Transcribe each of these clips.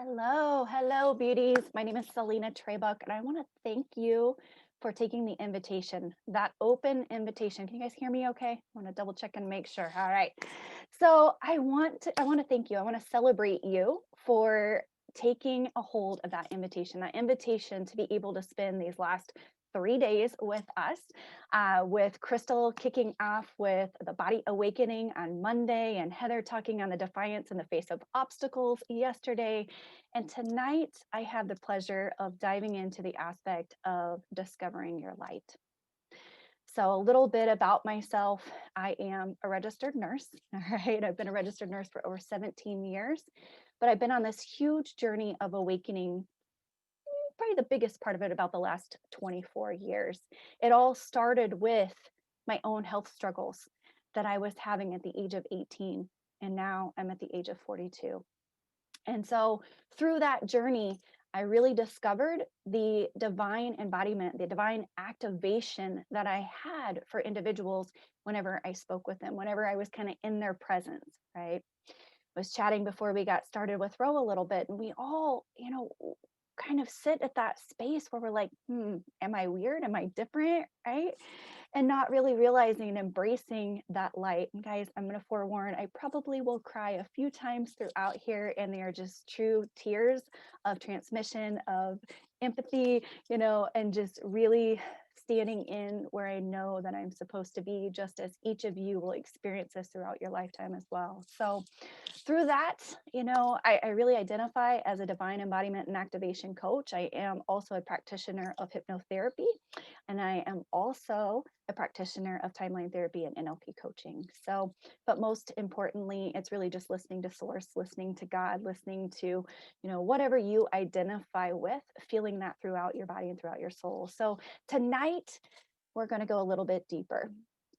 Hello, hello, beauties. My name is Salena Trabuc, and I want to thank you for taking the invitation, that open invitation. Can you guys hear me okay? I want to double check and make sure. All right. So I want to thank you. I want to celebrate you for taking a hold of that invitation to be able to spend these last 3 days with us, with Crystal kicking off with the body awakening on Monday, and Heather talking on the defiance in the face of obstacles yesterday. And tonight, I have the pleasure of diving into the aspect of discovering your light. So, a little bit about myself. I am a registered nurse. All right. I've been a registered nurse for over 17 years, but I've been on this huge journey of awakening, probably the biggest part of it about the last 24 years. It all started with my own health struggles that I was having at the age of 18. And now I'm at the age of 42. And so through that journey, I really discovered the divine embodiment, the divine activation that I had for individuals whenever I spoke with them, whenever I was kind of in their presence, right? I was chatting before we got started with Ro a little bit, and we all, kind of sit at that space where we're like, am I weird? Am I different? Right? And not really realizing and embracing that light. And guys, I'm going to forewarn, I probably will cry a few times throughout here, and they are just true tears of transmission, of empathy, and just really standing in where I know that I'm supposed to be, just as each of you will experience this throughout your lifetime as well. So through that, I really identify as a divine embodiment and activation coach. I am also a practitioner of hypnotherapy, and I am also a practitioner of timeline therapy and NLP coaching. So, but most importantly, it's really just listening to source, listening to God, listening to, whatever you identify with, feeling that throughout your body and throughout your soul. So tonight, we're going to go a little bit deeper,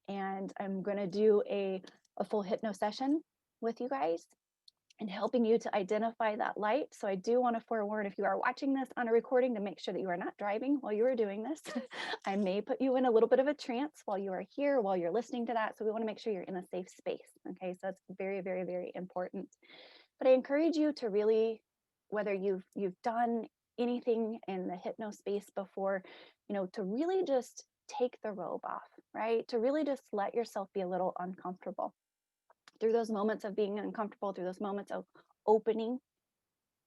and I'm going to do a full hypno session with you guys and helping you to identify that light. So I do want to forewarn, if you are watching this on a recording, to make sure that you are not driving while you are doing this. I may put you in a little bit of a trance while you are here, while you're listening to that. So we want to make sure you're in a safe space. Okay, so that's very, very, very important. But I encourage you to really, whether you've done anything in the hypno space before, to really just take the robe off, right? To really just let yourself be a little uncomfortable. Through those moments of being uncomfortable, through those moments of opening,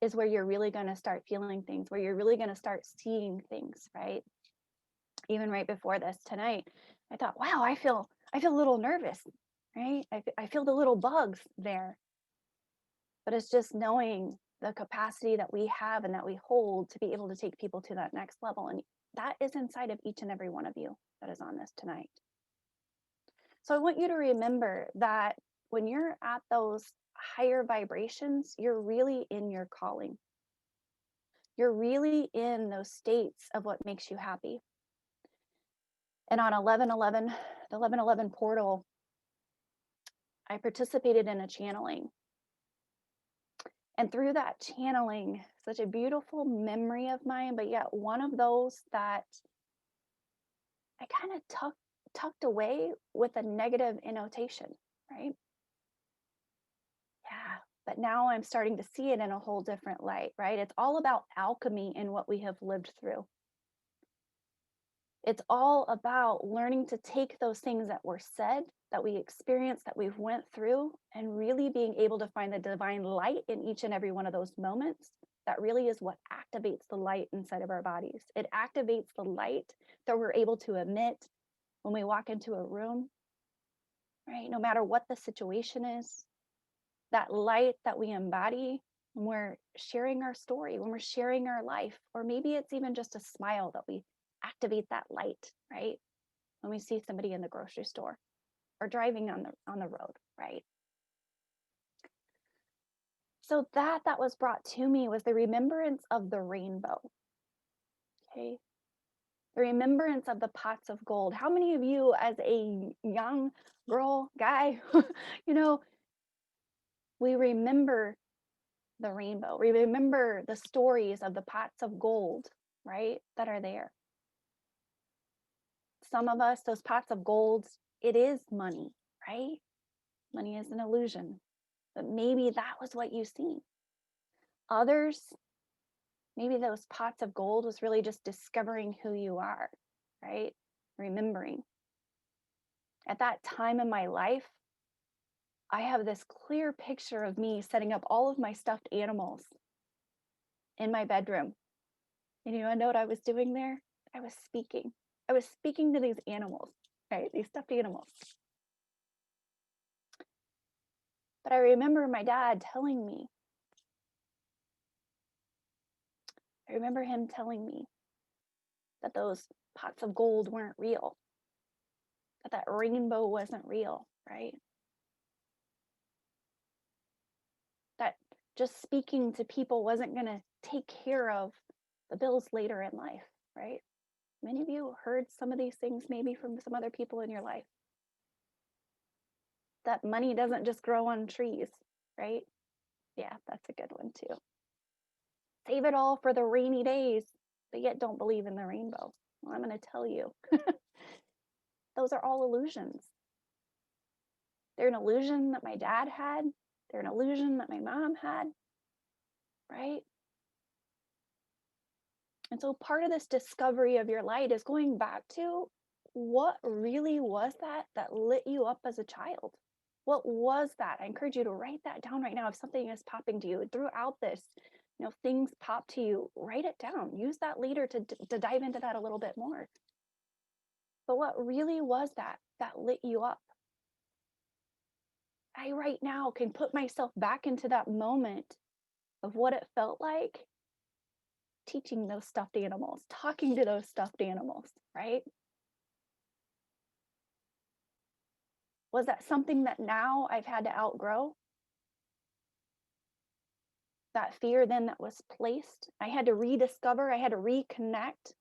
is where you're really going to start feeling things, where you're really going to start seeing things, right? Even right before this tonight, I thought, wow, I feel a little nervous, right? I feel the little bugs there. But it's just knowing the capacity that we have and that we hold to be able to take people to that next level. And that is inside of each and every one of you that is on this tonight. So I want you to remember that when you're at those higher vibrations, you're really in your calling. You're really in those states of what makes you happy. And on 11/11, the 11/11 portal, I participated in a channeling. And through that channeling, such a beautiful memory of mine, but yet one of those that I kind of tucked away with a negative annotation, right? Yeah, but now I'm starting to see it in a whole different light, right? It's all about alchemy in what we have lived through. It's all about learning to take those things that were said, that we experienced, that we've went through, and really being able to find the divine light in each and every one of those moments. That really is what activates the light inside of our bodies. It activates the light that we're able to emit when we walk into a room, right? No matter what the situation is, that light that we embody when we're sharing our story, when we're sharing our life, or maybe it's even just a smile that we activate that light, right? When we see somebody in the grocery store or driving on the road, right? So that was brought to me was the remembrance of the rainbow. Okay. The remembrance of the pots of gold. How many of you as a young girl, guy, you know, we remember the rainbow. We remember the stories of the pots of gold, right, that are there. Some of us, those pots of gold, it is money, right? Money is an illusion, but maybe that was what you see. Others, maybe those pots of gold was really just discovering who you are, right? Remembering. At that time in my life, I have this clear picture of me setting up all of my stuffed animals in my bedroom. And you know what I was doing there? I was speaking. I was speaking to these animals, right? These stuffed animals. But I remember my dad telling me, I remember him telling me that those pots of gold weren't real, that rainbow wasn't real, right? That just speaking to people wasn't going to take care of the bills later in life, right? Many of you heard some of these things maybe from some other people in your life. That money doesn't just grow on trees, right? Yeah, that's a good one too. Save it all for the rainy days, but yet don't believe in the rainbow. Well, I'm going to tell you, those are all illusions. They're an illusion that my dad had. They're an illusion that my mom had, right? And so part of this discovery of your light is going back to what really was that lit you up as a child? What was that? I encourage you to write that down right now. If something is popping to you throughout this, things pop to you, write it down. Use that later to dive into that a little bit more. But what really was that lit you up? I right now can put myself back into that moment of what it felt like teaching those stuffed animals, talking to those stuffed animals, right? Was that something that now I've had to outgrow? That fear then that was placed, I had to rediscover, I had to reconnect.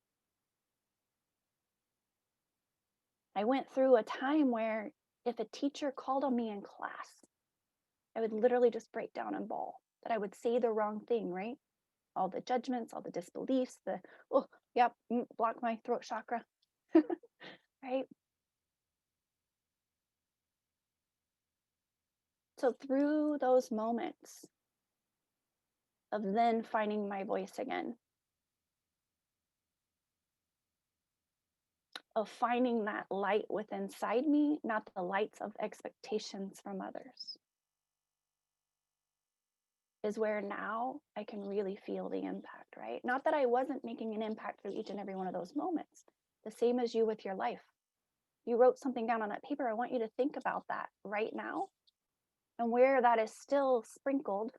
I went through a time where if a teacher called on me in class, I would literally just break down and bawl, that I would say the wrong thing, right? All the judgments, all the disbeliefs, block my throat chakra, right? So through those moments of then finding my voice again, of finding that light within inside me, not the lights of expectations from others, is where now I can really feel the impact, right? Not that I wasn't making an impact through each and every one of those moments. The same as you with your life. You wrote something down on that paper. I want you to think about that right now and where that is still sprinkled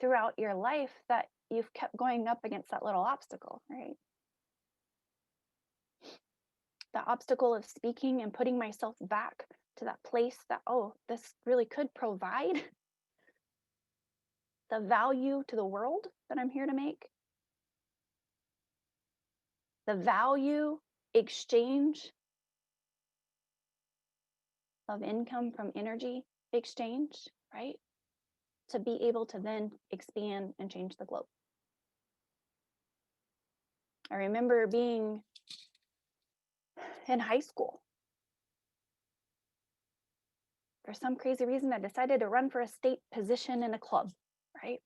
throughout your life that you've kept going up against that little obstacle, right? The obstacle of speaking and putting myself back to that place that, oh, this really could provide the value to the world that I'm here to make. The value exchange of income from energy exchange, right? To be able to then expand and change the globe. I remember being in high school. For some crazy reason, I decided to run for a state position in a club, right?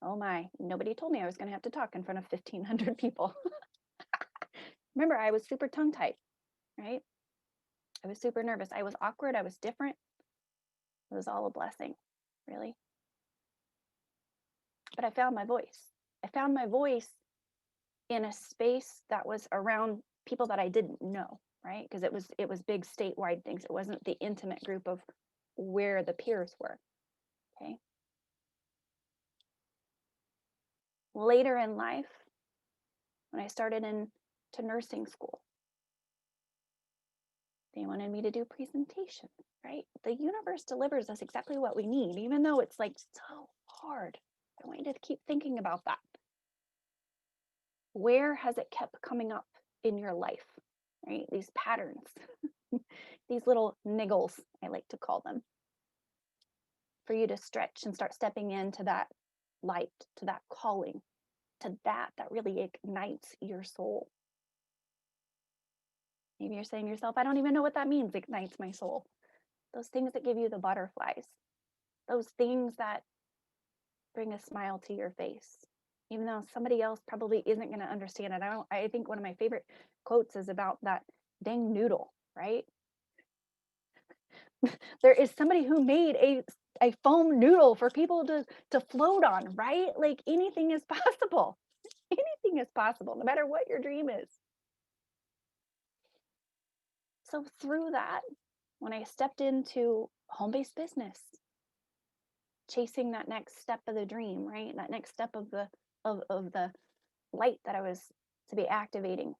Oh my, nobody told me I was going to have to talk in front of 1,500 people. Remember, I was super tongue-tied, right? I was super nervous. I was awkward. I was different. It was all a blessing, really. But I found my voice. I found my voice in a space that was around people that I didn't know, right? Because it was big statewide things. It wasn't the intimate group of where the peers were, okay? Later in life, when I started into nursing school, they wanted me to do presentations, right? The universe delivers us exactly what we need, even though it's like so hard. I want you to keep thinking about that. Where has it kept coming up in your life, right? These patterns, these little niggles, I like to call them, for you to stretch and start stepping into that light, to that calling, to that really ignites your soul. Maybe you're saying to yourself, I don't even know what that means, ignites my soul. Those things that give you the butterflies, those things that bring a smile to your face, even though somebody else probably isn't going to understand it. I think one of my favorite quotes is about that dang noodle, right? There is somebody who made a foam noodle for people to float on, right? Like anything is possible. Anything is possible, no matter what your dream is. So through that, when I stepped into home-based business, chasing that next step of the dream, right? That next step of the light that I was to be activating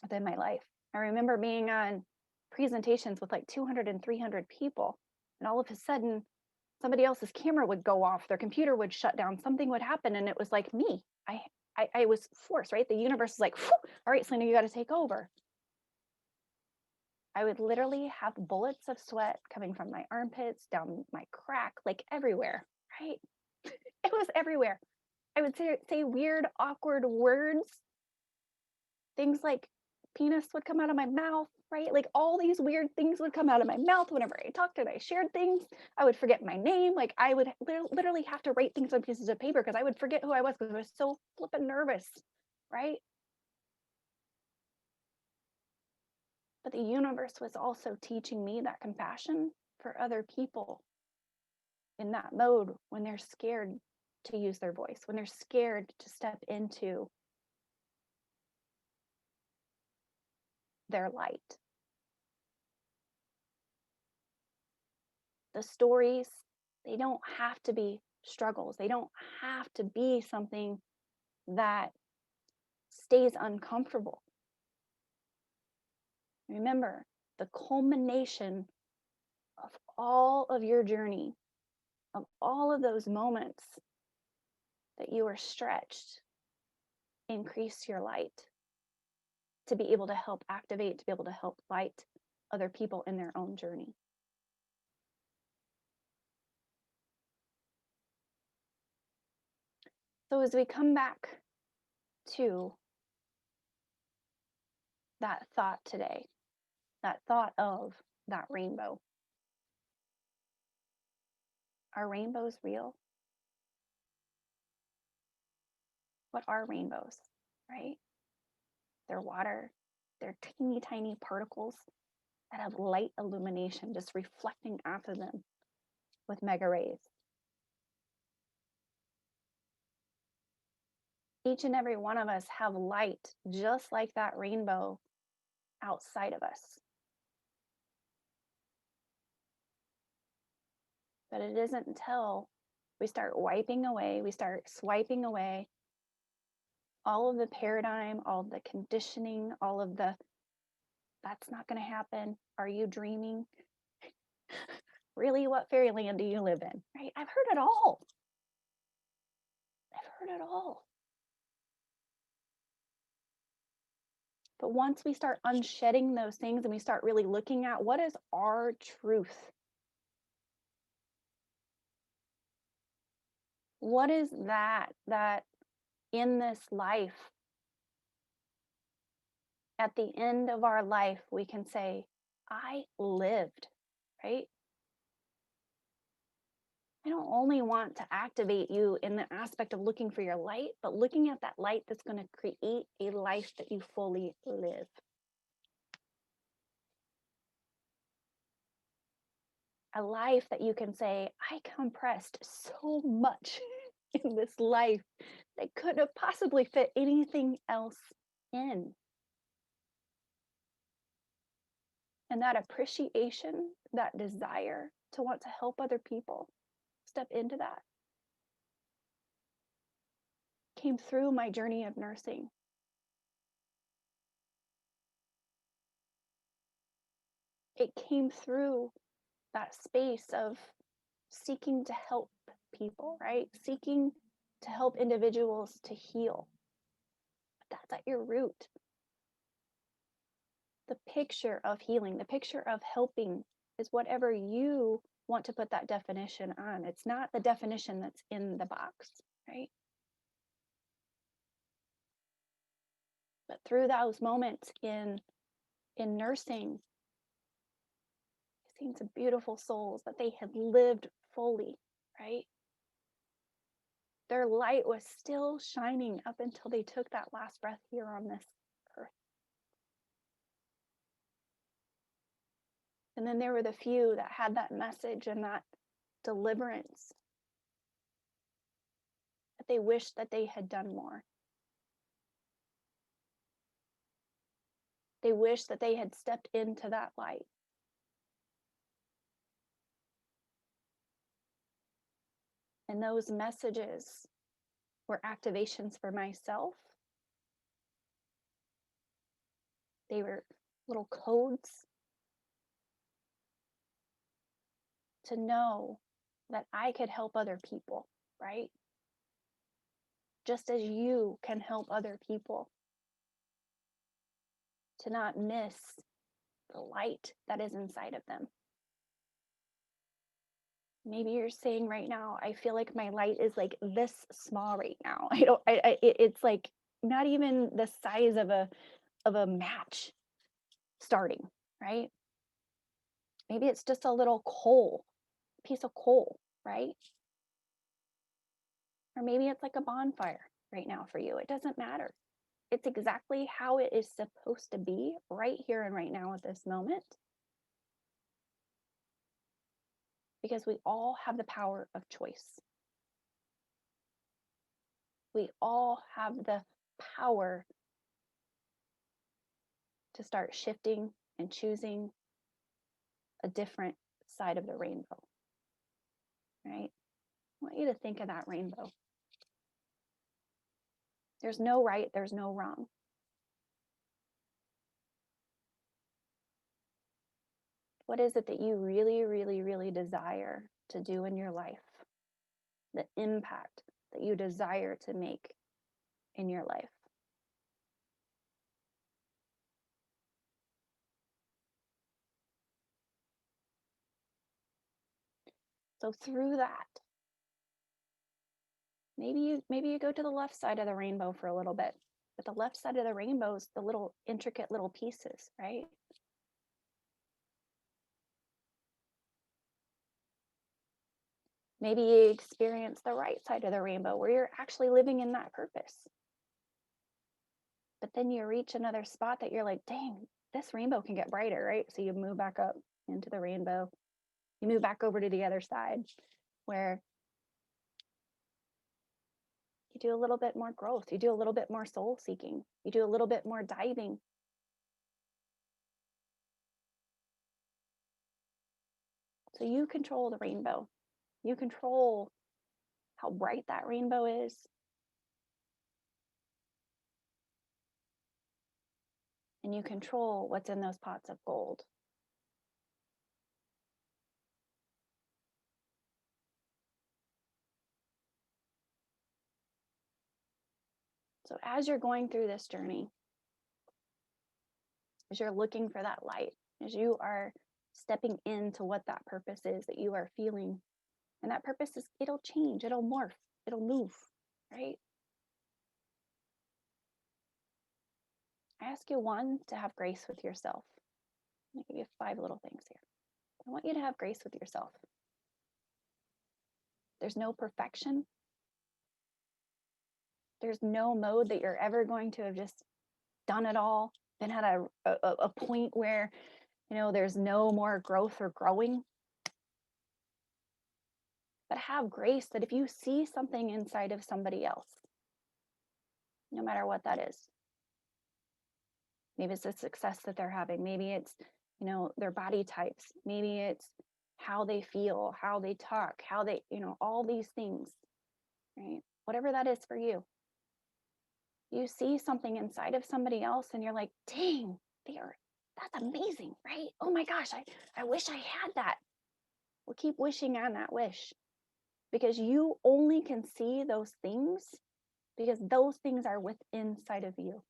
within my life. I remember being on presentations with like 200 and 300 people, and all of a sudden somebody else's camera would go off, their computer would shut down, something would happen, and it was like me. I was forced, right? The universe is like, all right, Salena, you got to take over. I would literally have bullets of sweat coming from my armpits, down my crack, like everywhere, right? It was everywhere. I would say weird, awkward words. Things like penis would come out of my mouth, right? Like all these weird things would come out of my mouth whenever I talked and I shared things. I would forget my name. Like I would literally have to write things on pieces of paper because I would forget who I was because I was so flippin' nervous, right? But the universe was also teaching me that compassion for other people in that mode when they're scared to use their voice, when they're scared to step into their light. The stories, they don't have to be struggles. They don't have to be something that stays uncomfortable. Remember, the culmination of all of your journey, of all of those moments that you are stretched, increase your light to be able to help activate, to be able to help light other people in their own journey. So as we come back to that thought today, that thought of that rainbow. Are rainbows real? What are rainbows, right? They're water. They're teeny tiny particles that have light illumination just reflecting off of them with mega rays. Each and every one of us have light just like that rainbow outside of us. But it isn't until we start wiping away, we start swiping away all of the paradigm, all of the conditioning, all of the, that's not going to happen. Are you dreaming? Really, what fairyland do you live in? Right? I've heard it all. I've heard it all. But once we start unshedding those things and we start really looking at what is our truth, what is that in this life, at the end of our life, we can say, I lived, right? I don't only want to activate you in the aspect of looking for your light, but looking at that light that's going to create a life that you fully live. A life that you can say, I compressed so much in this life that couldn't have possibly fit anything else in. And that appreciation, that desire to want to help other people step into that came through my journey of nursing. It came through that space of seeking to help people, right? Seeking to help individuals to heal. But that's at your root. The picture of healing, the picture of helping is whatever you want to put that definition on. It's not the definition that's in the box, right? But through those moments in nursing, I've seen some beautiful souls that they had lived fully, right? Their light was still shining up until they took that last breath here on this earth. And then there were the few that had that message and that deliverance, but they wished that they had done more. They wished that they had stepped into that light. And those messages were activations for myself. They were little codes to know that I could help other people, right? Just as you can help other people to not miss the light that is inside of them. Maybe you're saying right now, I feel like my light is like this small right now. It's like not even the size of a match starting, right? Maybe it's just a little piece of coal, right? Or maybe it's like a bonfire right now for you. It doesn't matter. It's exactly how it is supposed to be right here and right now at this moment. Because we all have the power of choice. We all have the power to start shifting and choosing a different side of the rainbow, right? I want you to think of that rainbow. There's no right, there's no wrong. What is it that you really, really, really desire to do in your life? The impact that you desire to make in your life. So through that, maybe you go to the left side of the rainbow for a little bit. But the left side of the rainbow is the little intricate little pieces, right? Maybe you experience the right side of the rainbow where you're actually living in that purpose. But then you reach another spot that you're like, dang, this rainbow can get brighter, right? So you move back up into the rainbow. You move back over to the other side where you do a little bit more growth. You do a little bit more soul seeking. You do a little bit more diving. So you control the rainbow. You control how bright that rainbow is. And you control what's in those pots of gold. So as you're going through this journey, as you're looking for that light, as you are stepping into what that purpose is that you are feeling, and that purpose is, it'll change, it'll morph, it'll move, right? I ask you, one, to have grace with yourself. I'm gonna give you 5 little things here. I want you to have grace with yourself. There's no perfection. There's no mode that you're ever going to have just done it all, been at a point where, there's no more growth or growing. But have grace that if you see something inside of somebody else, no matter what that is, maybe it's the success that they're having, maybe it's, their body types, maybe it's how they feel, how they talk, how they, all these things, right? Whatever that is for you. You see something inside of somebody else and you're like, dang, that's amazing, right? Oh my gosh, I wish I had that. Well, keep wishing on that wish, because you only can see those things because those things are within inside of you.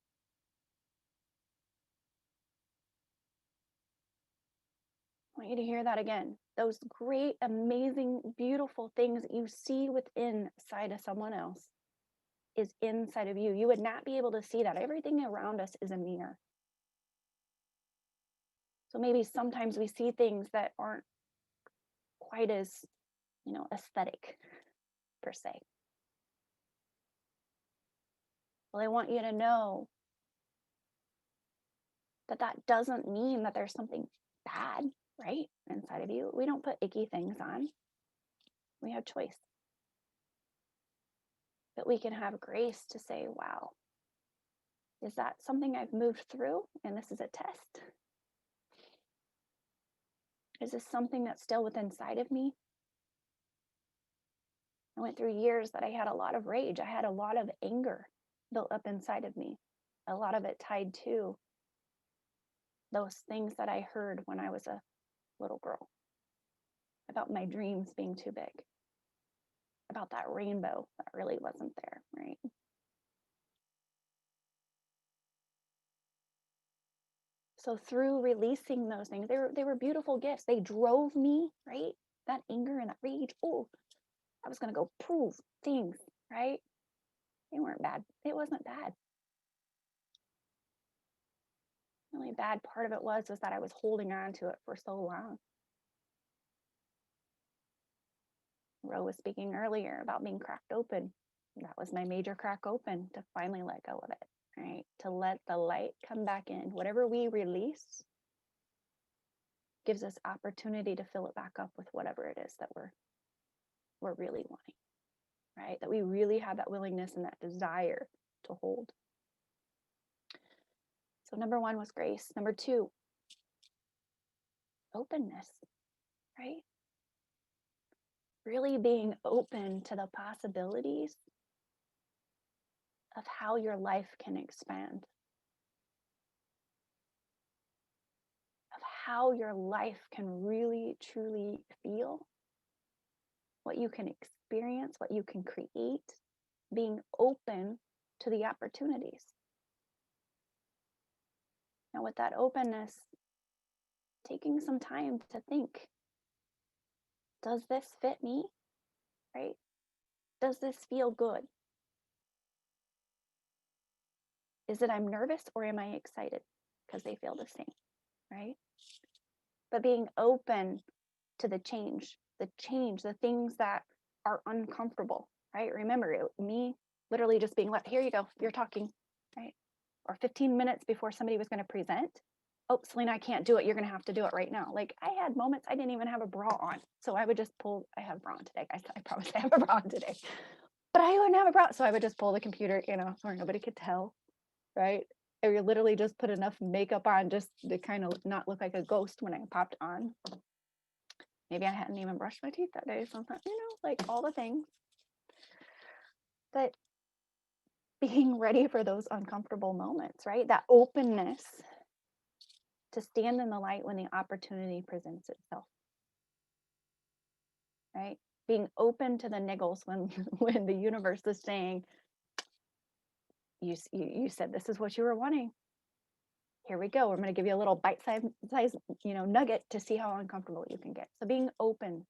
I want you to hear that again. Those great, amazing, beautiful things that you see within inside of someone else is inside of you. You would not be able to see that. Everything around us is a mirror. So maybe sometimes we see things that aren't quite as, aesthetic per se. Well, I want you to know that that doesn't mean that there's something bad, right, inside of you. We don't put icky things on. We have choice. But we can have grace to say, wow, is that something I've moved through? And this is a test. Is this something that's still within inside of me? I went through years that I had a lot of rage. I had a lot of anger built up inside of me. A lot of it tied to those things that I heard when I was a little girl about my dreams being too big, about that rainbow that really wasn't there, right? So through releasing those things, they were beautiful gifts. They drove me, right? That anger and that rage. Oh, I was going to go prove things, right? They weren't bad. It wasn't bad. The only bad part of it was that I was holding on to it for so long. Ro was speaking earlier about being cracked open. That was my major crack open, to finally let go of it, right? To let the light come back in. Whatever we release gives us opportunity to fill it back up with whatever it is that we're really wanting, right? That we really have that willingness and that desire to hold. So number 1 was grace. Number 2, openness, right? Really being open to the possibilities of how your life can expand, of how your life can really, truly feel, what you can experience, what you can create, being open to the opportunities. Now, with that openness, taking some time to think, does this fit me, right? Does this feel good? Is it I'm nervous or am I excited? Because they feel the same, right? But being open to the change, the things that are uncomfortable, right? Remember, me literally just being let, here you go, you're talking, right? Or 15 minutes before somebody was going to present. Oh, Salena, I can't do it. You're going to have to do it right now. Like, I had moments I didn't even have a bra on. So I would just pull, I have a bra on today. I promise I have a bra on today. But I wouldn't have a bra. So I would just pull the computer, where nobody could tell, right? I would literally just put enough makeup on just to kind of not look like a ghost when I popped on. Maybe I hadn't even brushed my teeth that day. Sometimes, like all the things. But being ready for those uncomfortable moments, right? That openness to stand in the light when the opportunity presents itself, right? Being open to the niggles when the universe is saying, you said this is what you were wanting. Here we go. We're going to give you a little bite-sized nugget to see how uncomfortable you can get. So being open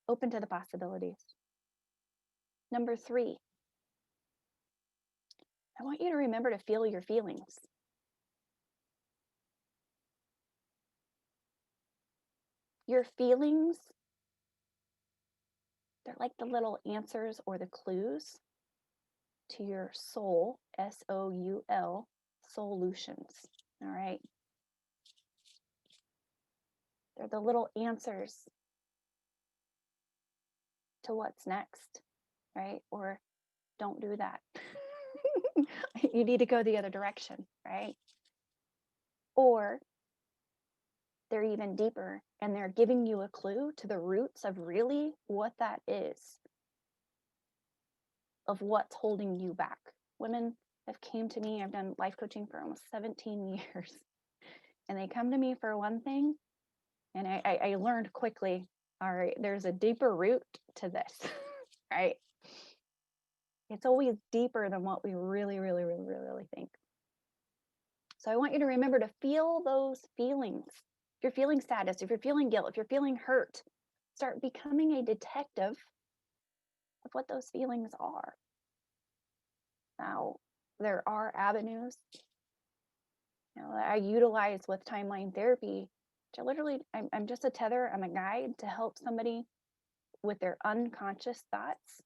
to the possibilities. Number 3, I want you to remember to feel your feelings. Your feelings, they're like the little answers or the clues to your soul, SOUL, solutions. All right. They're the little answers to what's next, right? Or don't do that. You need to go the other direction, right? Or they're even deeper and they're giving you a clue to the roots of really what that is, of what's holding you back. Women have came to me, I've done life coaching for almost 17 years, and they come to me for one thing, and I learned quickly, all right, there's a deeper root to this, right? It's always deeper than what we really, really, really, really, really think. So I want you to remember to feel those feelings. If you're feeling sadness, if you're feeling guilt, if you're feeling hurt, start becoming a detective of what those feelings are. Now, there are avenues I utilize with timeline therapy to literally, I'm just a tether, I'm a guide to help somebody with their unconscious thoughts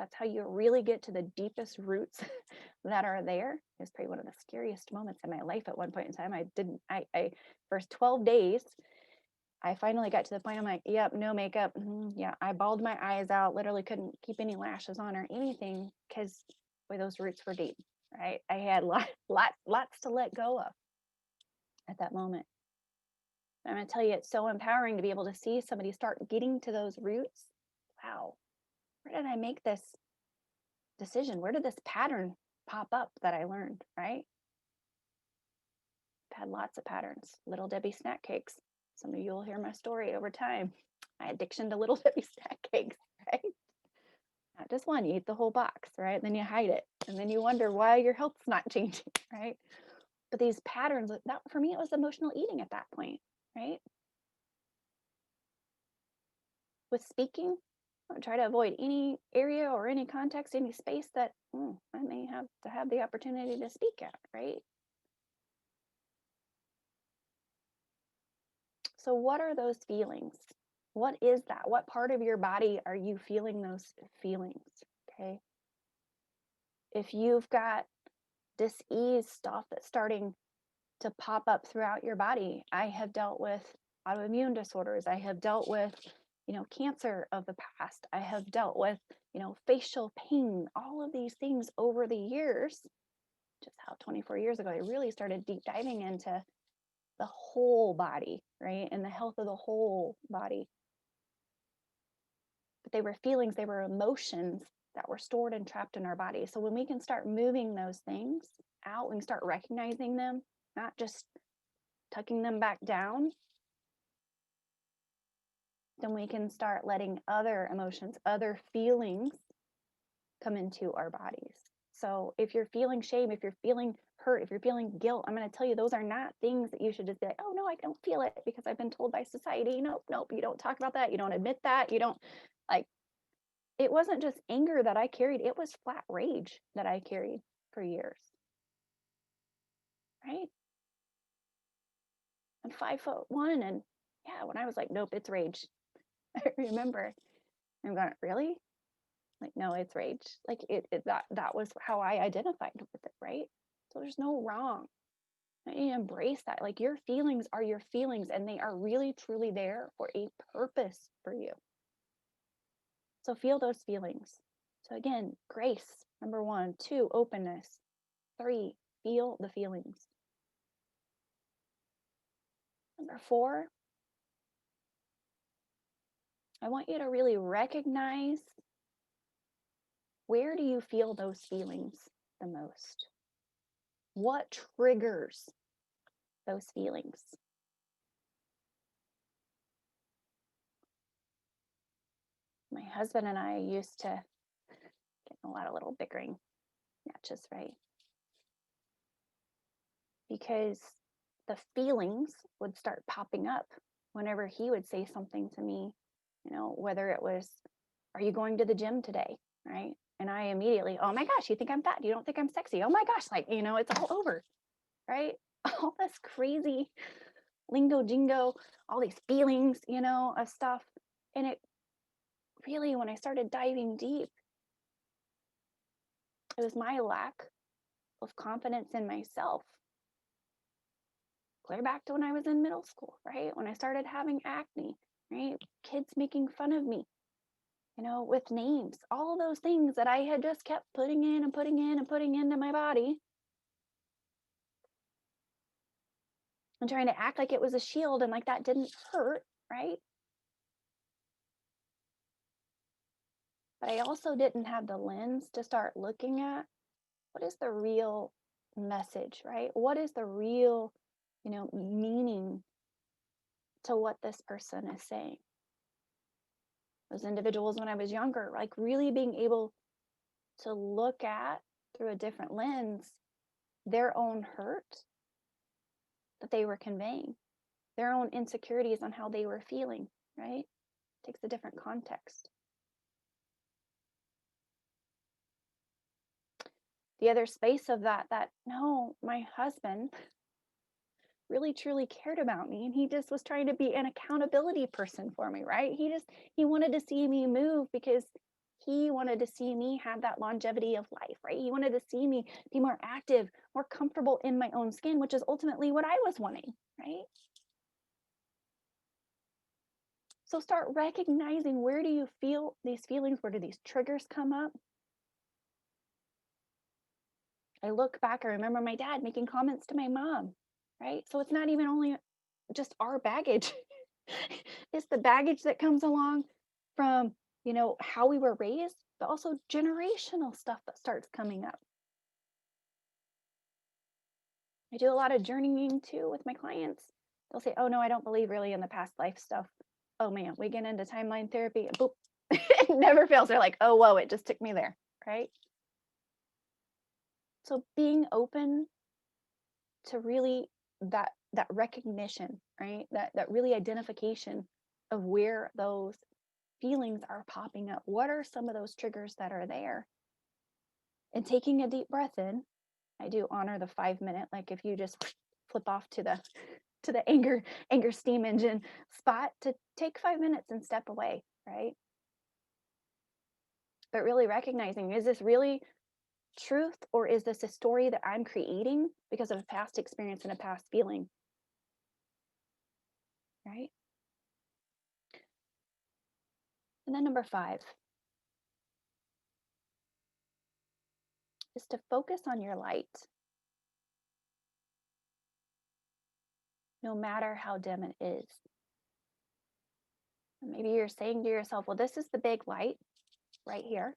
That's how you really get to the deepest roots that are there. It was probably one of the scariest moments in my life at one point in time. I first 12 days, I finally got to the point I'm like, yep, no makeup. Yeah, I bawled my eyes out, literally couldn't keep any lashes on or anything because boy, those roots were deep, right? I had lots to let go of at that moment. I'm going to tell you, it's so empowering to be able to see somebody start getting to those roots. Wow, where did I make this decision? Where did this pattern pop up that I learned, right? I've had lots of patterns. Little Debbie snack cakes. Some of you will hear my story over time. My addiction to Little Debbie snack cakes, right? Not just one, you eat the whole box, right? And then you hide it. And then you wonder why your health's not changing, right? But these patterns, that for me, it was emotional eating at that point, right? With speaking, I would try to avoid any area or any context, any space that I may have to have the opportunity to speak at, right? So what are those feelings? What is that? What part of your body are you feeling those feelings? Okay. If you've got dis-ease stuff that's starting to pop up throughout your body, I have dealt with autoimmune disorders. I have dealt with, cancer of the past. I have dealt with, facial pain, all of these things over the years. Just how 24 years ago, I really started deep diving into the whole body, right? And the health of the whole body. But they were feelings, they were emotions that were stored and trapped in our body. So when we can start moving those things out, we can start recognizing them, not just tucking them back down, then we can start letting other emotions, other feelings come into our bodies. So if you're feeling shame, if you're feeling hurt, if you're feeling guilt, I'm going to tell you those are not things that you should just be like, oh no, I don't feel it because I've been told by society, nope, you don't talk about that, you don't admit that, you don't like. It wasn't just anger that I carried, it was flat rage that I carried for years, right? I'm 5'1", and yeah, when I was like, nope, it's rage. I remember I'm going, really? Like, no, it's rage. Like that was how I identified with it, right? So there's no wrong. You embrace that. Like, your feelings are your feelings, and they are really truly there for a purpose for you. So feel those feelings. So again, grace, number 1. 2, openness. 3, feel the feelings. Number 4, I want you to really recognize, where do you feel those feelings the most? What triggers those feelings? My husband and I used to get in a lot of little bickering matches, right? Because the feelings would start popping up whenever he would say something to me, whether it was, are you going to the gym today? Right? And I immediately, oh my gosh, you think I'm fat? You don't think I'm sexy? Oh my gosh, it's all over, right? All this crazy lingo jingo, all these feelings, of stuff. And it really, when I started diving deep, it was my lack of confidence in myself. Clear back to when I was in middle school, right? When I started having acne, right? Kids making fun of me, with names, all those things that I had just kept putting in and putting in and putting into my body and trying to act like it was a shield and like that didn't hurt, right? But I also didn't have the lens to start looking at, what is the real message, right? What is the real, meaning to what this person is saying? Those individuals, when I was younger, like really being able to look at, through a different lens, their own hurt that they were conveying, their own insecurities on how they were feeling, right? Takes a different context. The other space of that no, my husband really truly cared about me, and he just was trying to be an accountability person for me, right? He wanted to see me move because He wanted to see me have that longevity of life, right? He wanted to see me be more active, more comfortable in my own skin, which is ultimately what I was wanting, right? So start recognizing, where do you feel these feelings? Where do these triggers come up? I look back, I remember my dad making comments to my mom, right? So it's not even only just our baggage. It's the baggage that comes along from, how we were raised, but also generational stuff that starts coming up. I do a lot of journeying too with my clients. They'll say, "Oh no, I don't believe really in the past life stuff." Oh man, we get into timeline therapy, and boop, it never fails. They're like, "Oh whoa, it just took me there," right? So being open to really that recognition, right? That really identification of where those feelings are popping up. What are some of those triggers that are there? And taking a deep breath in. I do honor the 5 minute, like if you just flip off to the anger steam engine spot, to take 5 minutes and step away, right? But really recognizing, is this really truth, or is this a story that I'm creating because of a past experience and a past feeling, right? And then number 5 is to focus on your light, no matter how dim it is. And maybe you're saying to yourself, well, this is the big light right here,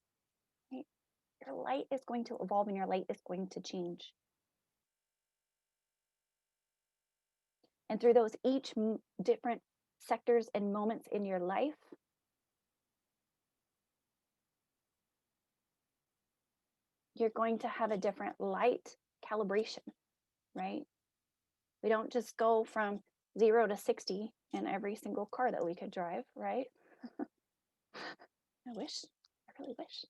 right? Your light is going to evolve and your light is going to change. And through those each different sectors and moments in your life, you're going to have a different light calibration, right? We don't just go from 0 to 60 in every single car that we could drive, right? I really wish.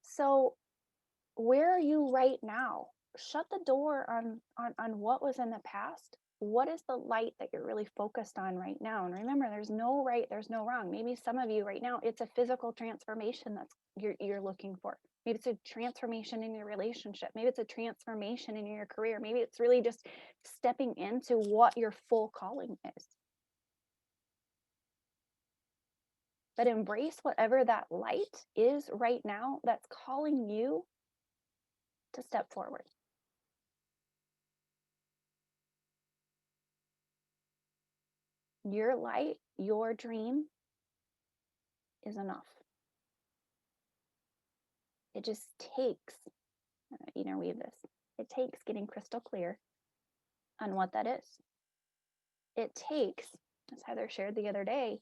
So where are you right now? Shut the door on what was in the past. What is the light that you're really focused on right now? And remember, there's no right, there's no wrong. Maybe some of you right now, it's a physical transformation that's you're looking for. Maybe it's a transformation in your relationship. Maybe it's a transformation in your career. Maybe it's really just stepping into what your full calling is. But embrace whatever that light is right now that's calling you to step forward. Your light, your dream is enough. It just takes, interweave this. It takes getting crystal clear on what that is. It takes, as Heather shared the other day,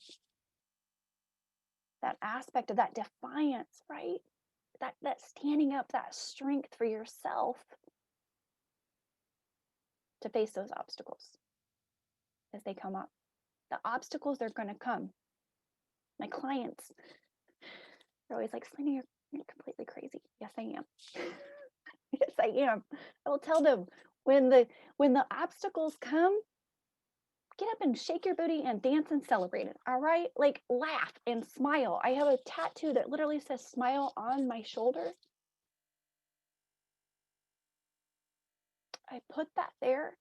that aspect of that defiance, right? That standing up, that strength for yourself to face those obstacles as they come up. The obstacles are going to come. My clients are always like, Salena, you're completely crazy. Yes, I am. Yes, I am. I will tell them, when the obstacles come, get up and shake your booty and dance and celebrate it. All right? Like, laugh and smile. I have a tattoo that literally says smile on my shoulder. I put that there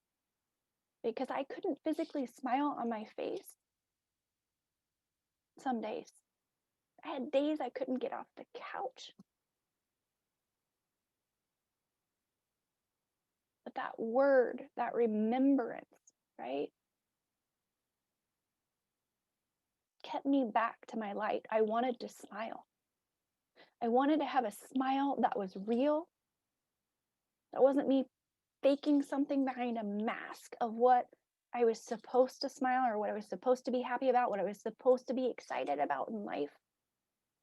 because I couldn't physically smile on my face some days. I had days I couldn't get off the couch. But that word, that remembrance, right, kept me back to my light. I wanted to smile. I wanted to have a smile that was real. That wasn't me faking something behind a mask of what I was supposed to smile, or what I was supposed to be happy about, what I was supposed to be excited about in life.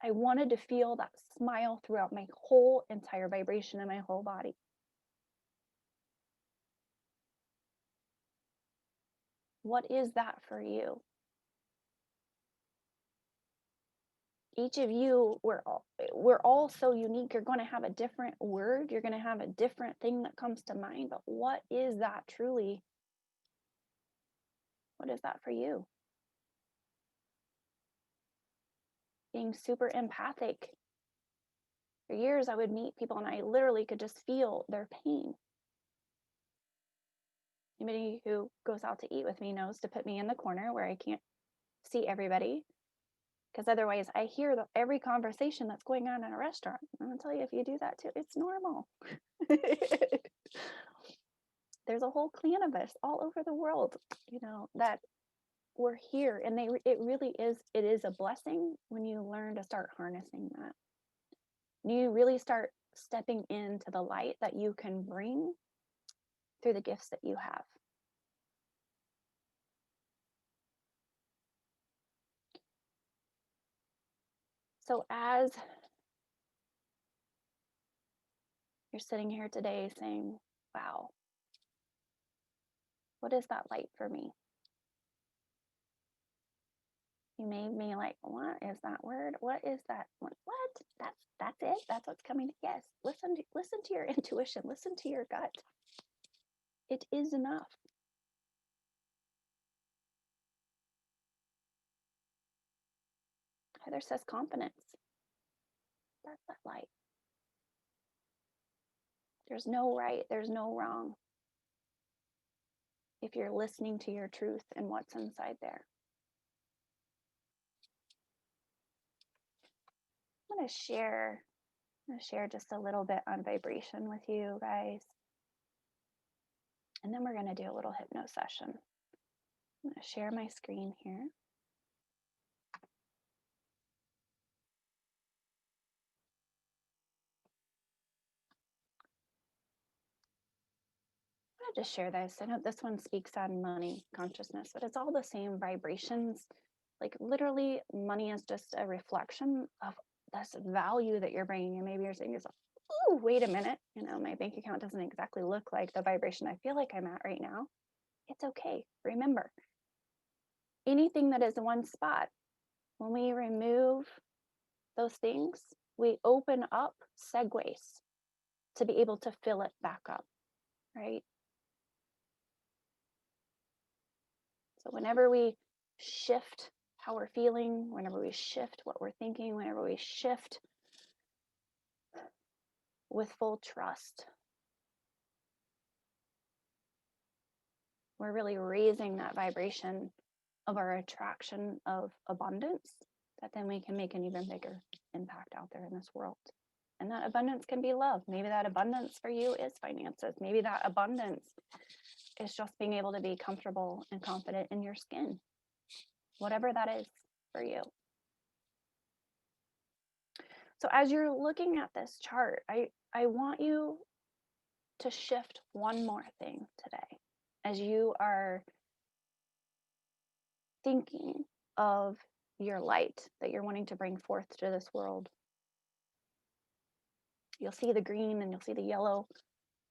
I wanted to feel that smile throughout my whole entire vibration in my whole body. What is that for you? Each of you, we're all so unique. You're going to have a different word. You're going to have a different thing that comes to mind. But what is that truly? What is that for you? being super empathic. For years, I would meet people and I literally could just feel their pain. Anybody who goes out to eat with me knows to put me in the corner where I can't see everybody, because otherwise I hear every conversation that's going on in a restaurant. I'm gonna tell you, if you do that too, it's normal. There's a whole clan of us all over the world, that we're here, and it really is, it is a blessing when you learn to start harnessing that. You really start stepping into the light that you can bring through the gifts that you have. So as you're sitting here today saying, wow, what is that light for me? You made me like, what is that word? What is that? What? That's it? That's what's coming? Yes. Listen to your intuition. Listen to your gut. It is enough. Heather says confidence. That's that light. There's no right. There's no wrong. If you're listening to your truth and what's inside there. I'm going to share just a little bit on vibration with you guys. And then we're going to do a little hypno session. I'm going to share my screen here. I'm going to just share this. I know this one speaks on money consciousness, but it's all the same vibrations. Like literally, money is just a reflection of this value that you're bringing. And maybe you're saying to yourself, oh, wait a minute. My bank account doesn't exactly look like the vibration I feel like I'm at right now. It's okay. Remember, anything that is one spot, when we remove those things, we open up segues to be able to fill it back up, right? So whenever we shift how we're feeling, whenever we shift what we're thinking, whenever we shift with full trust, we're really raising that vibration of our attraction of abundance, that then we can make an even bigger impact out there in this world. And that abundance can be love. Maybe that abundance for you is finances. Maybe that abundance is just being able to be comfortable and confident in your skin. Whatever that is for you. So as you're looking at this chart, I want you to shift one more thing today. As you are thinking of your light that you're wanting to bring forth to this world, you'll see the green and you'll see the yellow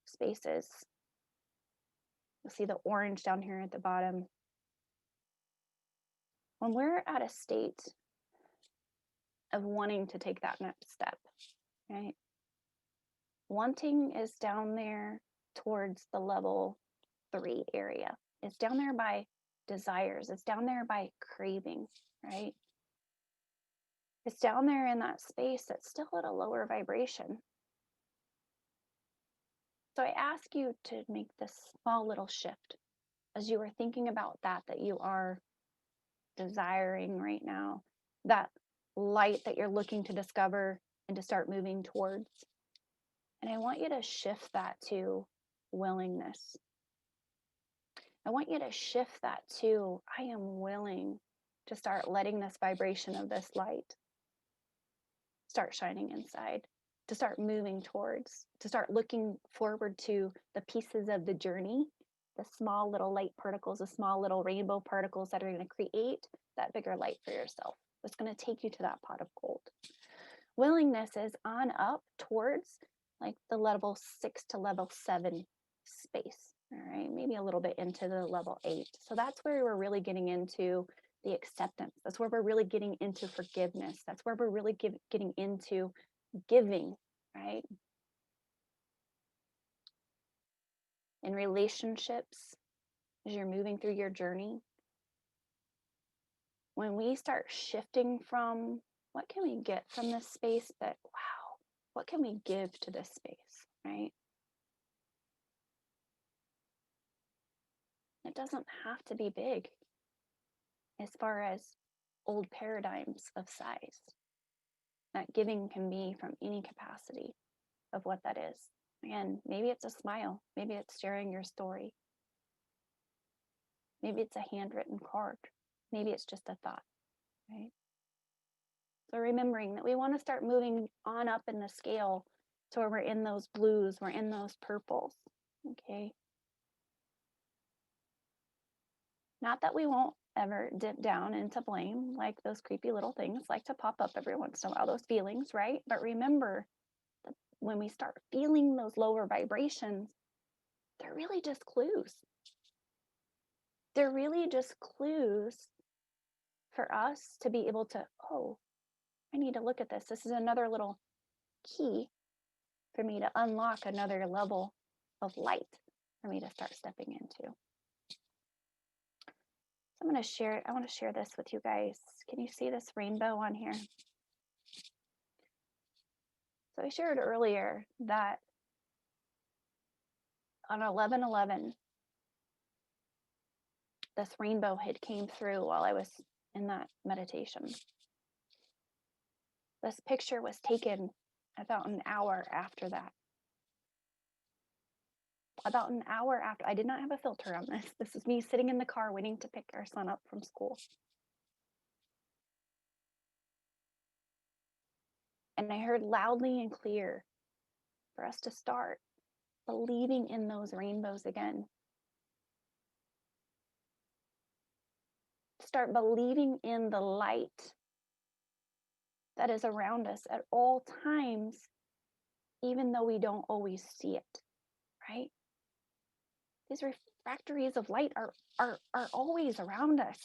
spaces. You'll see the orange down here at the bottom. When we're at a state of wanting to take that next step, right? Wanting is down there towards the level 3 area. It's down there by desires. It's down there by craving, right? It's down there in that space that's still at a lower vibration. So I ask you to make this small little shift as you are thinking about that you are desiring right now, that light that you're looking to discover and to start moving towards. And I want you to shift that to willingness. I want you to shift that to, I am willing to start letting this vibration of this light start shining inside, to start moving towards, to start looking forward to the pieces of the journey, the small little light particles, the small little rainbow particles that are going to create that bigger light for yourself. It's going to take you to that pot of gold. Willingness is on up towards like the level 6 to level 7 space. All right, maybe a little bit into the level 8. So that's where we're really getting into the acceptance. That's where we're really getting into forgiveness. That's where we're really getting into giving, right? In relationships, as you're moving through your journey, when we start shifting from what can we get from this space? But wow, what can we give to this space, right? It doesn't have to be big as far as old paradigms of size. That giving can be from any capacity of what that is. Again, maybe it's a smile. Maybe it's sharing your story. Maybe it's a handwritten card. Maybe it's just a thought, right? So remembering that we want to start moving on up in the scale to where we're in those blues, we're in those purples, okay? Not that we won't ever dip down into blame, like those creepy little things like to pop up every once in a while, those feelings, right? But remember that when we start feeling those lower vibrations, they're really just clues. They're really just clues for us to be able to, oh, I need to look at this. This is another little key for me to unlock another level of light for me to start stepping into. So I'm going to share, I want to share this with you guys. Can you see this rainbow on here? So I shared earlier that on 11/11, this rainbow had came through while I was in that meditation. This picture was taken about an hour after that. About an hour after, I did not have a filter on this. This is me sitting in the car waiting to pick our son up from school. And I heard loudly and clear for us to start believing in those rainbows again. Start believing in the light that is around us at all times, even though we don't always see it, right? These refractories of light are always around us.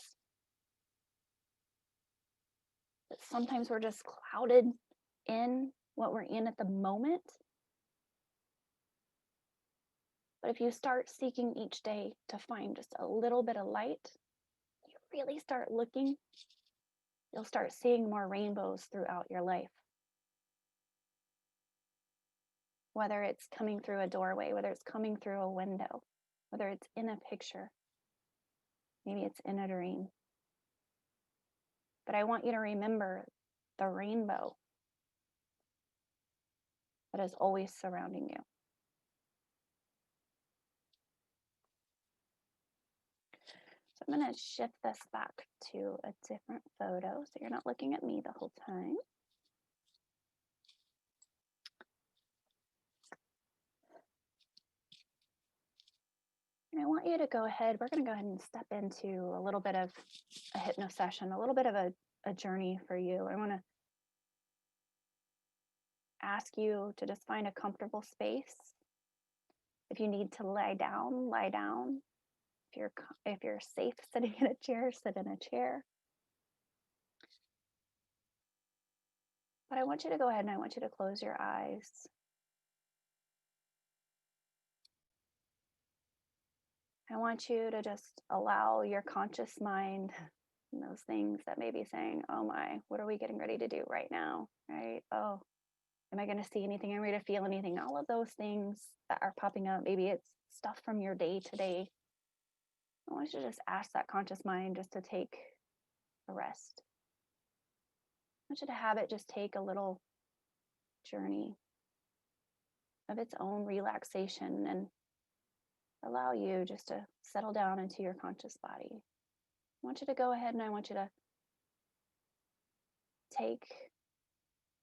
But sometimes we're just clouded in what we're in at the moment. But if you start seeking each day to find just a little bit of light, you really start looking, you'll start seeing more rainbows throughout your life. Whether it's coming through a doorway, whether it's coming through a window, whether it's in a picture, maybe it's in a dream. But I want you to remember the rainbow that is always surrounding you. So I'm going to shift this back to a different photo so you're not looking at me the whole time. And I want you to go ahead, we're going to go ahead and step into a little bit of a hypno session, a little bit of a journey for you. I want to ask you to just find a comfortable space. If you need to lie down, lie down. If you're safe sitting in a chair, sit in a chair. But I want you to go ahead and I want you to close your eyes. I want you to just allow your conscious mind and those things that may be saying, oh my, what are we getting ready to do right now? Right? Oh, am I going to see anything? Am I going to feel anything? All of those things that are popping up. Maybe it's stuff from your day to day. I want you to just ask that conscious mind just to take a rest. I want you to have it just take a little journey of its own relaxation and allow you just to settle down into your conscious body. I want you to go ahead and I want you to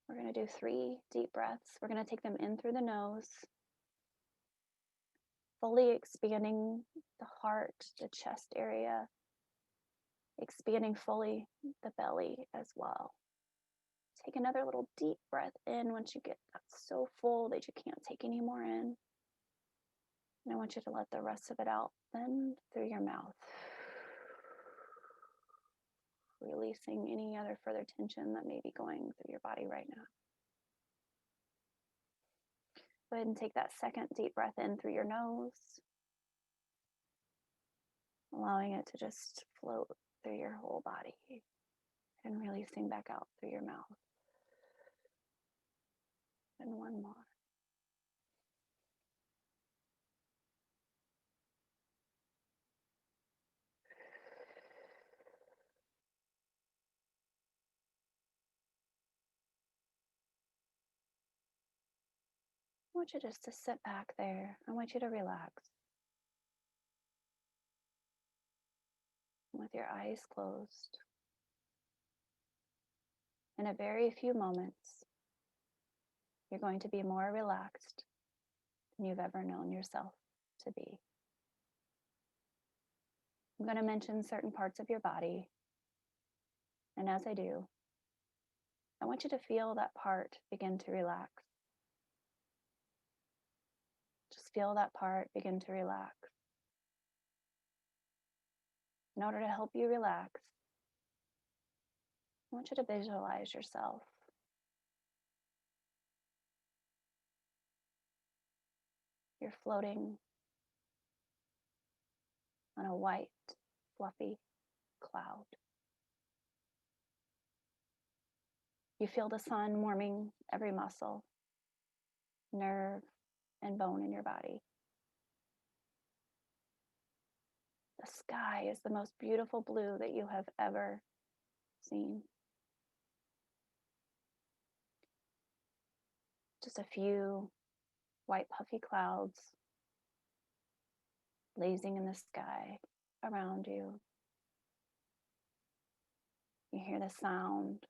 we're going to do 3 deep breaths. We're going to take them in through the nose, fully expanding the heart, the chest area, expanding fully the belly as well. Take another little deep breath in once you get so full that you can't take any more in. And I want you to let the rest of it out then through your mouth. Releasing any other further tension that may be going through your body right now. Go ahead and take that second deep breath in through your nose, allowing it to just float through your whole body. And releasing back out through your mouth. And one more. I want you just to sit back there. I want you to relax. With your eyes closed. In a very few moments, you're going to be more relaxed than you've ever known yourself to be. I'm going to mention certain parts of your body. And as I do, I want you to feel that part begin to relax. Just feel that part begin to relax. In order to help you relax, I want you to visualize yourself. You're floating on a white, fluffy cloud. You feel the sun warming every muscle, nerve, and bone in your body. The sky is the most beautiful blue that you have ever seen. Just a few white puffy clouds blazing in the sky around you. You hear the sound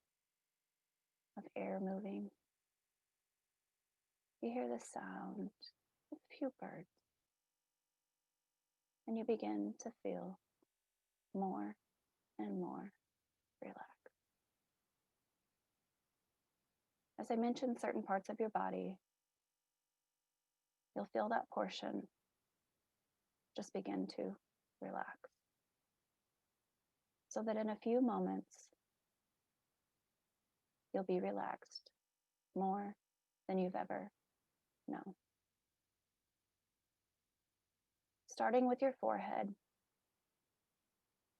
of air moving. You hear the sound of a few birds. And you begin to feel more and more relaxed. As I mentioned certain parts of your body, you'll feel that portion just begin to relax. So that in a few moments, you'll be relaxed more than you've ever known. Starting with your forehead,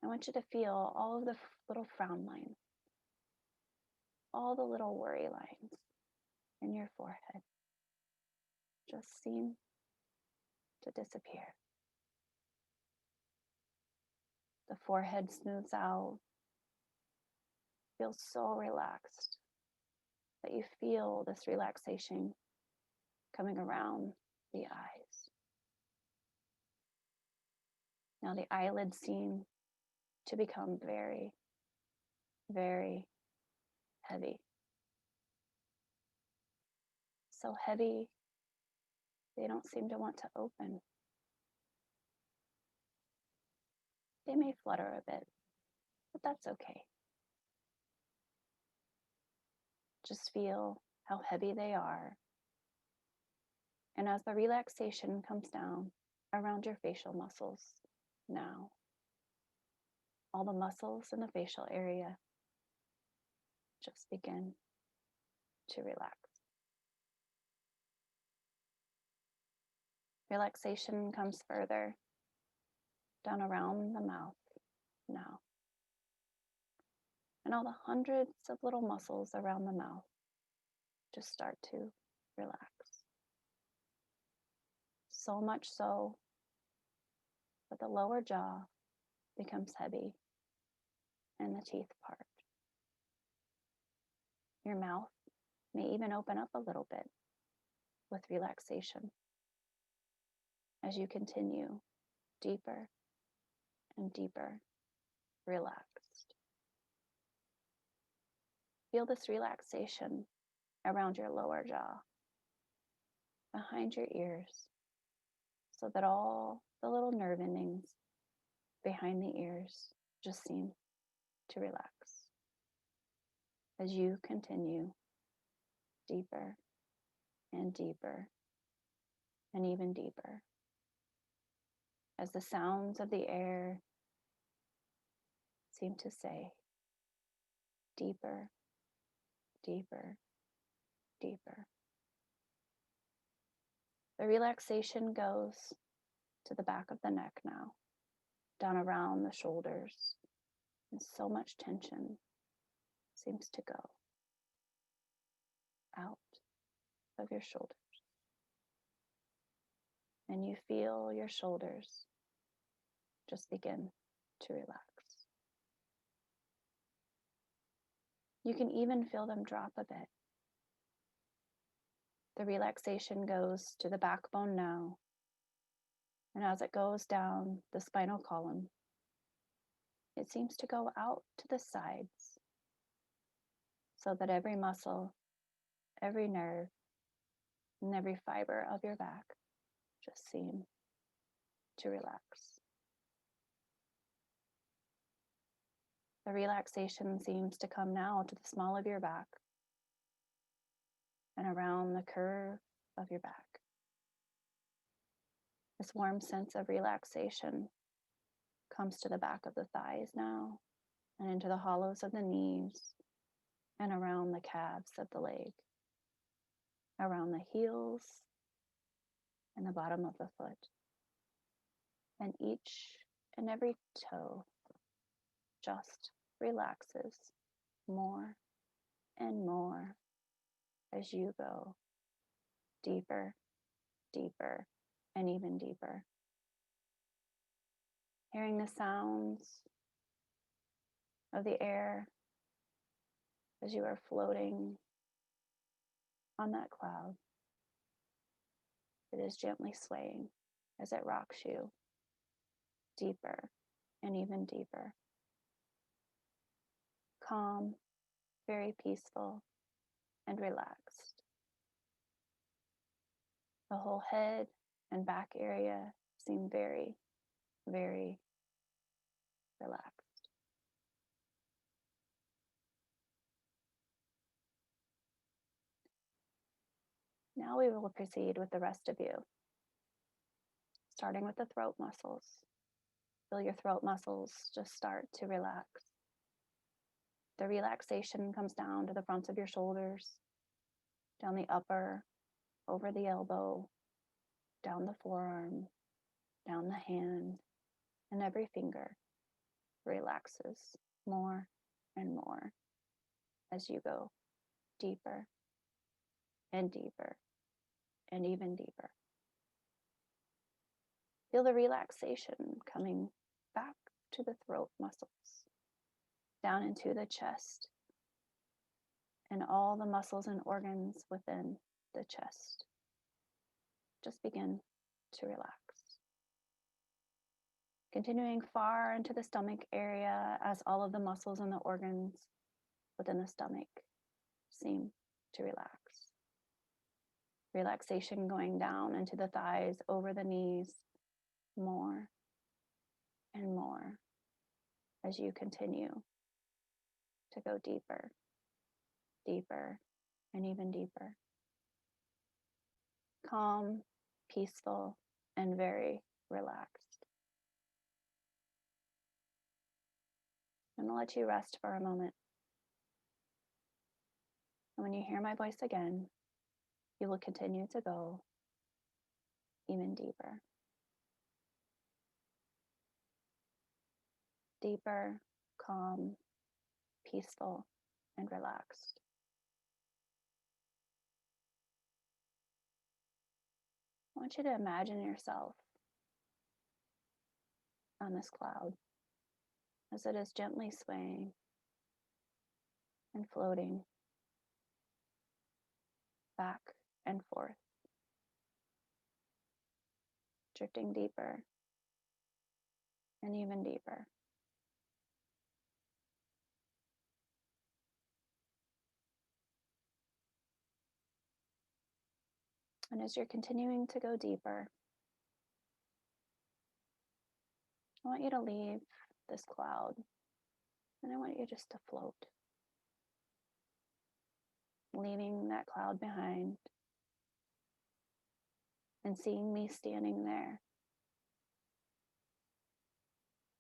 I want you to feel all of the little frown lines, all the little worry lines in your forehead just seem to disappear. The forehead smooths out, feels so relaxed that you feel this relaxation coming around the eyes. Now the eyelids seem to become very, very heavy. So heavy, they don't seem to want to open. They may flutter a bit, but that's okay. Just feel how heavy they are. And as the relaxation comes down around your facial muscles, now, all the muscles in the facial area just begin to relax. Relaxation comes further down around the mouth now. And all the hundreds of little muscles around the mouth just start to relax. So much so that the lower jaw becomes heavy and the teeth part. Your mouth may even open up a little bit with relaxation as you continue deeper and deeper relaxed. Feel this relaxation around your lower jaw, behind your ears, so that all the little nerve endings behind the ears just seem to relax as you continue deeper and deeper and even deeper, as the sounds of the air seem to say, deeper, deeper, deeper. The relaxation goes to the back of the neck now, down around the shoulders, and so much tension seems to go out of your shoulders. And you feel your shoulders just begin to relax. You can even feel them drop a bit. The relaxation goes to the backbone now. And as it goes down the spinal column, it seems to go out to the sides so that every muscle, every nerve, and every fiber of your back just seem to relax. The relaxation seems to come now to the small of your back and around the curve of your back. This warm sense of relaxation comes to the back of the thighs now and into the hollows of the knees and around the calves of the leg, around the heels and the bottom of the foot, and each and every toe just relaxes more and more as you go deeper, deeper, and even deeper. Hearing the sounds of the air as you are floating on that cloud. It is gently swaying as it rocks you deeper and even deeper. Calm, very peaceful, and relaxed. The whole head and back area seem very, very relaxed. Now we will proceed with the rest of you, starting with the throat muscles. Feel your throat muscles just start to relax. The relaxation comes down to the fronts of your shoulders, down the upper, over the elbow, down the forearm, down the hand, and every finger relaxes more and more as you go deeper and deeper and even deeper. Feel the relaxation coming back to the throat muscles, down into the chest, and all the muscles and organs within the chest. Just begin to relax. Continuing far into the stomach area as all of the muscles and the organs within the stomach seem to relax. Relaxation going down into the thighs, over the knees, more and more as you continue to go deeper, deeper, and even deeper. Calm, peaceful, and very relaxed. I'm going to let you rest for a moment. And when you hear my voice again, you will continue to go even deeper. Deeper, calm, peaceful, and relaxed. I want you to imagine yourself on this cloud as it is gently swaying and floating back and forth, drifting deeper and even deeper. And as you're continuing to go deeper, I want you to leave this cloud and I want you just to float, leaving that cloud behind and seeing me standing there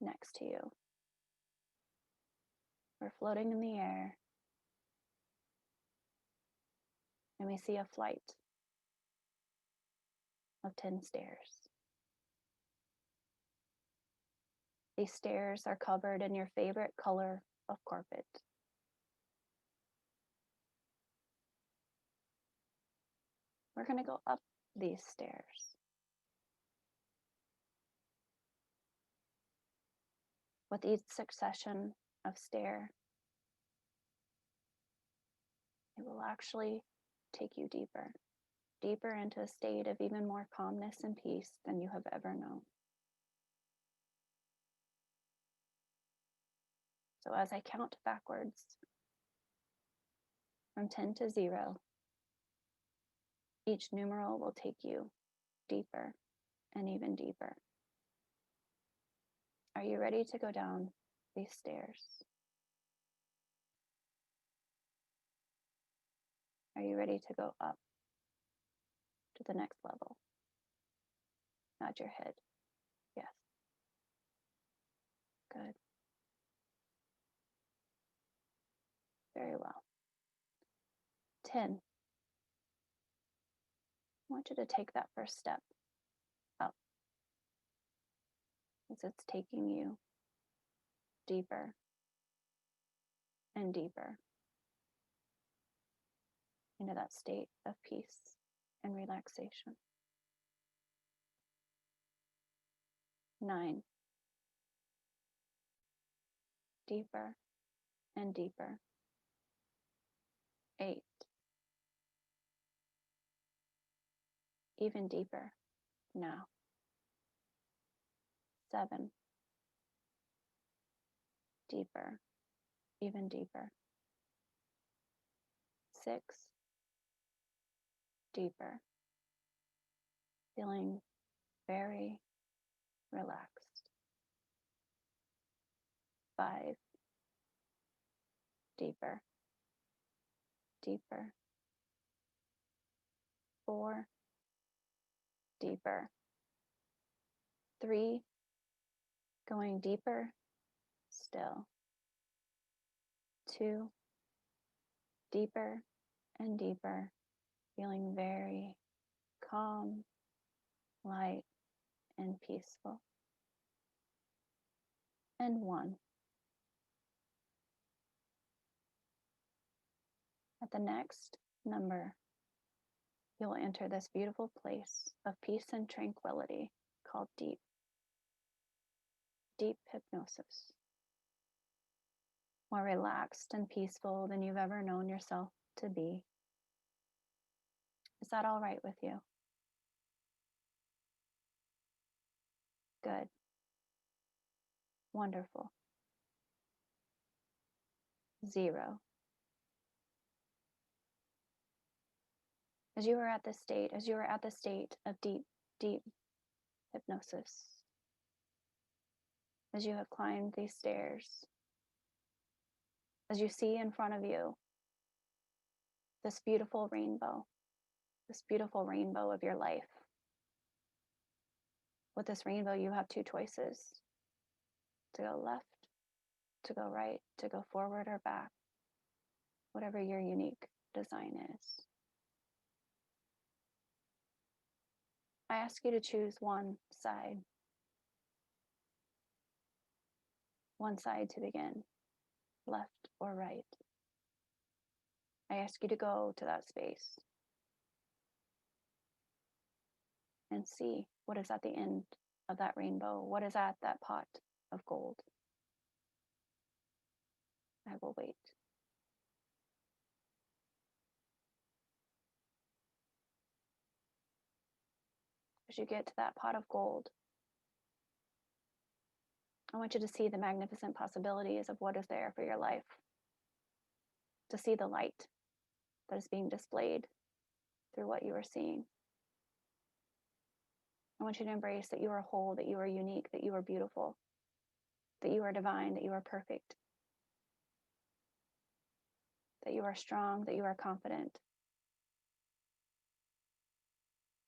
next to you. We're floating in the air and we see a flight of 10 stairs. These stairs are covered in your favorite color of carpet. We're going to go up these stairs. With each succession of stair, it will actually take you deeper, deeper into a state of even more calmness and peace than you have ever known. So as I count backwards from 10 to 0, each numeral will take you deeper and even deeper. Are you ready to go down these stairs? Are you ready to go up to the next level? Nod your head. Yes. Good. Very well. 10. I want you to take that first step up as it's taking you deeper and deeper into that state of peace and relaxation. 9. Deeper and deeper. 8. Even deeper now. 7. Deeper, even deeper. 6. Deeper. Feeling very relaxed. 5. Deeper, deeper. 4. Deeper. 3. Going deeper still. 2. Deeper and deeper. Feeling very calm, light, and peaceful. And 1. At the next number, you'll enter this beautiful place of peace and tranquility called deep hypnosis. More relaxed and peaceful than you've ever known yourself to be. Is that all right with you? Good. Wonderful. 0. As you are at this state of deep hypnosis, as you have climbed these stairs, as you see in front of you this beautiful rainbow of your life. With this rainbow, you have 2 choices: to go left, to go right, to go forward or back, whatever your unique design is. I ask you to choose one side to begin, left or right. I ask you to go to that space and see what is at the end of that rainbow, what is at that pot of gold. I will wait. As you get to that pot of gold, I want you to see the magnificent possibilities of what is there for your life, to see the light that is being displayed through what you are seeing. I want you to embrace that you are whole, that you are unique, that you are beautiful, that you are divine, that you are perfect, that you are strong, that you are confident,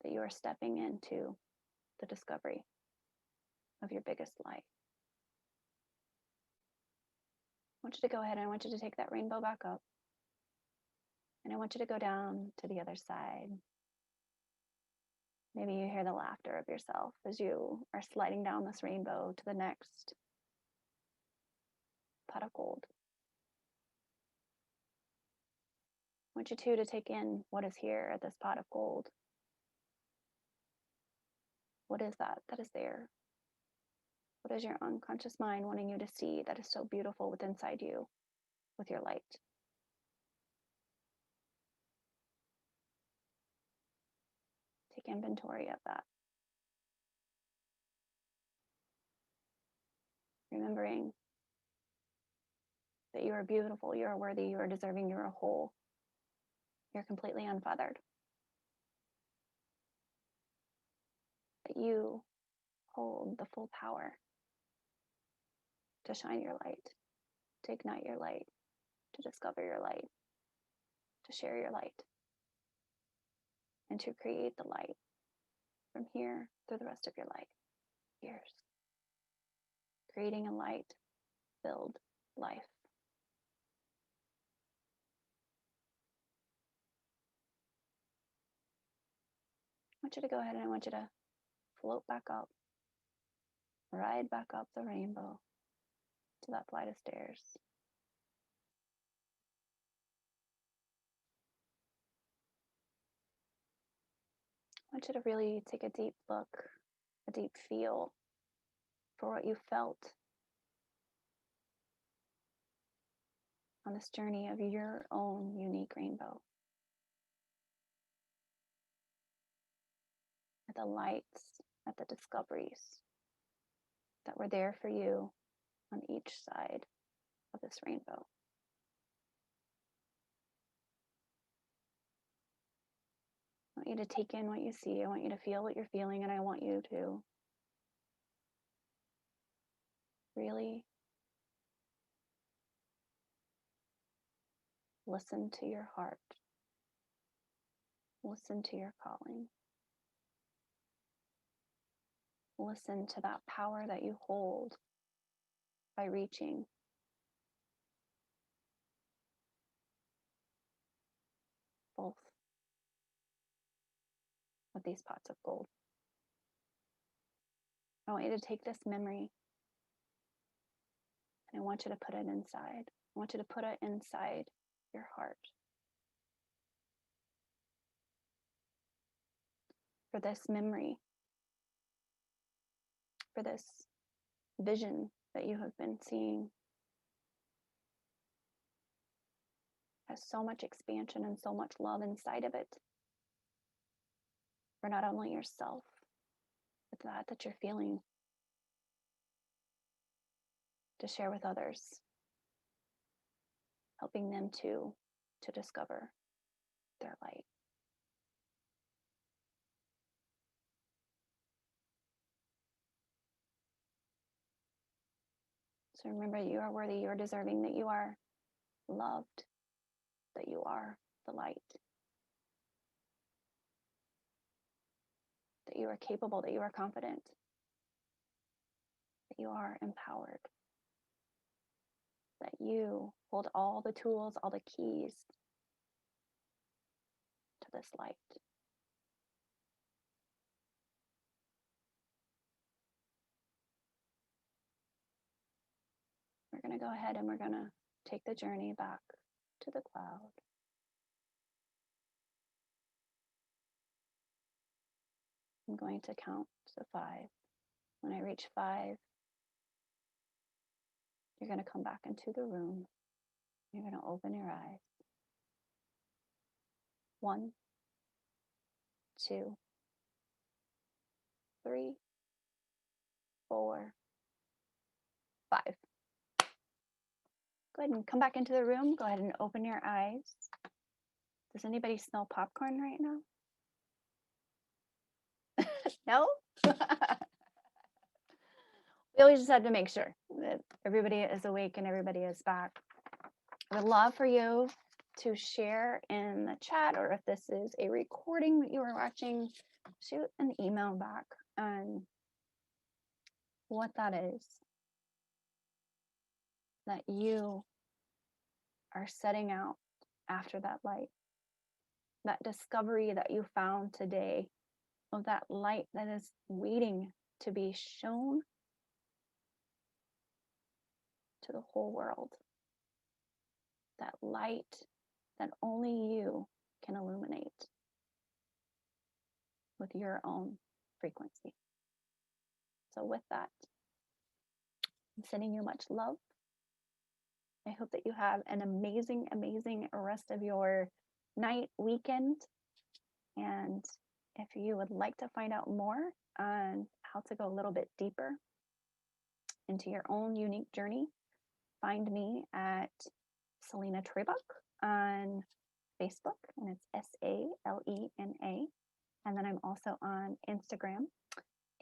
that you are stepping into the discovery of your biggest light. I want you to go ahead and I want you to take that rainbow back up. And I want you to go down to the other side. Maybe you hear the laughter of yourself as you are sliding down this rainbow to the next pot of gold. want you to take in what is here at this pot of gold. What is that is there? What is your unconscious mind wanting you to see that is so beautiful within inside you with your light? Take inventory of that. Remembering that you are beautiful, you are worthy, you are deserving, you are whole. You're completely unfeathered. That you hold the full power to shine your light, to ignite your light, to discover your light, to share your light, and to create the light from here through the rest of your life. Years. Creating a light-filled life. I want you to go ahead and I want you to float back up, ride back up the rainbow to that flight of stairs. I want you to really take a deep look, a deep feel for what you felt on this journey of your own unique rainbow. At the lights, at the discoveries that were there for you on each side of this rainbow. I want you to take in what you see. I want you to feel what you're feeling, and I want you to really listen to your heart. Listen to your calling. Listen to that power that you hold by reaching both of these pots of gold. I want you to take this memory and I want you to put it inside. I want you to put it inside your heart. For this memory, for this vision that you have been seeing, has so much expansion and so much love inside of it. For not only yourself, but that you're feeling to share with others, helping them to discover their light. So remember that you are worthy, you are deserving, that you are loved, that you are the light, that you are capable, that you are confident, that you are empowered, that you hold all the tools, all the keys to this light. We're going to go ahead and we're going to take the journey back to the cloud. I'm going to count to 5. When I reach 5, you're going to come back into the room. You're going to open your eyes. 1, 2, 3, 4, 5. Go ahead and come back into the room. Go ahead and open your eyes. Does anybody smell popcorn right now? No? We always just have to make sure that everybody is awake and everybody is back. I would love for you to share in the chat, or if this is a recording that you are watching, shoot an email back on what that is that you are setting out after that light, that discovery that you found today of that light that is waiting to be shown to the whole world. That light that only you can illuminate with your own frequency. So with that, I'm sending you much love. I hope that you have an amazing, amazing rest of your night, weekend. And if you would like to find out more on how to go a little bit deeper into your own unique journey, find me at Salena Trabuc on Facebook, and it's Salena. And then I'm also on Instagram,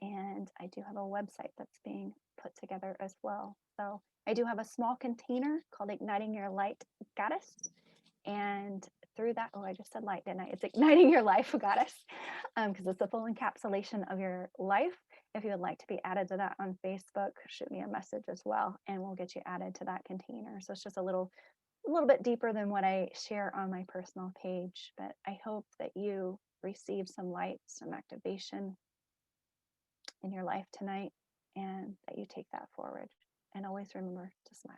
and I do have a website that's being put together as well. So I do have a small container called Igniting Your Light Goddess. And through that, oh, I just said light, didn't I? It's Igniting Your Life Goddess, because it's a full encapsulation of your life. If you would like to be added to that on Facebook, shoot me a message as well, and we'll get you added to that container. So it's just a little bit deeper than what I share on my personal page. But I hope that you receive some light, some activation in your life tonight, and that you take that forward. And always remember to smile.